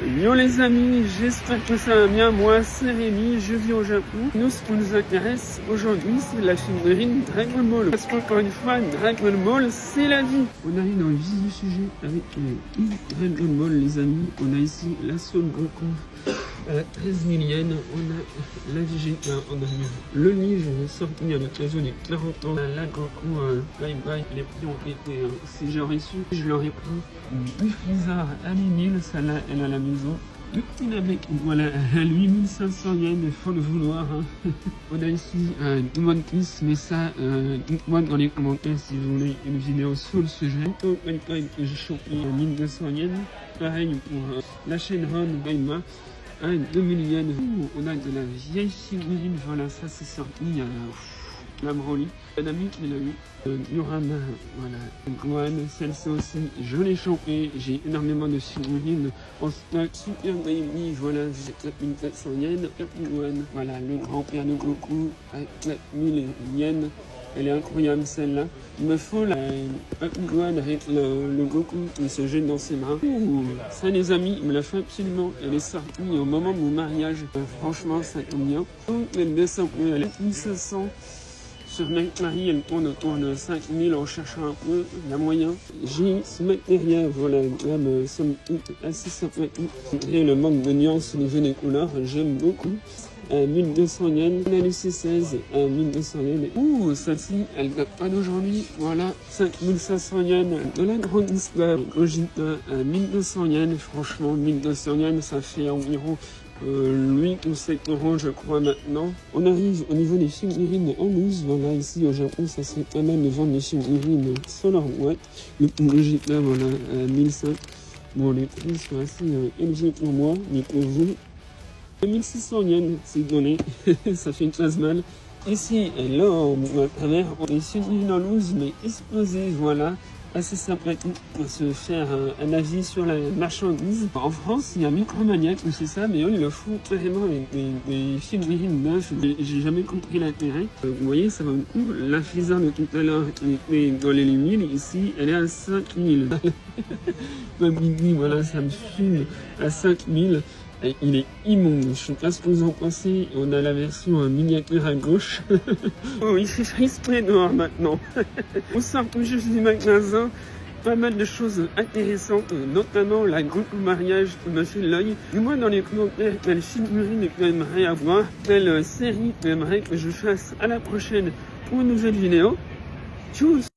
Yo les amis, j'espère que ça va bien. Moi c'est Rémi, je vis au Japon. Nous, ce qui nous intéresse aujourd'hui, c'est la figurine Dragon Ball. Parce qu'encore une fois, Dragon Ball, c'est la vie. On arrive dans le vif du sujet avec Dragon Ball, les amis. On a ici la Son Goku à 13 000 yens. On a la Vegeta, on a le livre sorti à l'occasion des 40 ans. La Goku, bye bye. Les prix ont été, si j'aurais su, je l'aurais pris. Du Freezer à 1000, celle-là, elle a la maison. Le petit Namek, voilà, à 8500 yens, il faut le vouloir. Hein. On a ici One Piece, mais ça, dites-moi dans les commentaires si vous voulez une vidéo sur le sujet. Que j'ai chopé à 1200 yens. Pareil pour la chaîne Ron Gaima. 2000 yens. On a de la vieille figurine, voilà, ça c'est sorti il y a la Broly. Un ami qui l'a eu, Yorama, voilà, Gohan, celle-ci aussi, je l'ai chopé, j'ai énormément de figurines en stock, Super Baby, voilà, j'ai 4400 yens, Gohan, voilà, le grand-père de Goku, à 4000 yens, elle est incroyable celle-là. Il me faut la Gohan avec le Goku qui se jette dans ses mains. Ça les amis, il me l'a fait absolument. Elle est sortie au moment de mon mariage. Franchement, ça tombe bien. Elle descend, elle est 1500. Sur Marie, elle tourne autour de 5000 en cherchant un peu la moyen. J'ai ce matériel, voilà, là, me somme toute assez sympathique. Et le manque de nuances au niveau des couleurs, j'aime beaucoup. 1200 yens, on a le C16 à 1200 yens. Ouh, celle-ci, elle date pas d'aujourd'hui. Voilà, 5500 yens de la grande histoire. Gogeta à 1200 yens. Franchement, 1200 yens, ça fait environ 8 ou 7 euros, je crois, maintenant. On arrive au niveau des figurines en loose. Voilà, ici au Japon, ça serait pas mal de vendre des figurines sur leur boîte. Le Gogeta, voilà, à 1005. Bon, les prix sont assez élevés pour moi, mais pour vous, 2600 yens, c'est donné. Ça fait une classe mal. Ici, là, à travers, on est figurines en loose, mais exposées, voilà. Assez sympathique pour se faire un avis sur la marchandise. En France, il y a Micromaniac, c'est ça, mais eux, ils le font carrément avec des figurines neuves. J'ai jamais compris l'intérêt. Vous voyez, ça va beaucoup. La Freezer de tout à l'heure était dans les 1000, ici, elle est à 5000. Comme il dit, voilà, ça me fume à 5000. Et il est immonde, je sais pas ce que vous en pensez. On a la version miniature à gauche. Oh, il fait exprès dehors maintenant. On sort tout juste du magasin. Pas mal de choses intéressantes, notamment la Goku mariage qui me fait l'œil. Dis-moi dans les commentaires quelle figurine que tu aimerais avoir, quelle série tu aimerais que je fasse à la prochaine pour une nouvelle vidéo. Tchuss!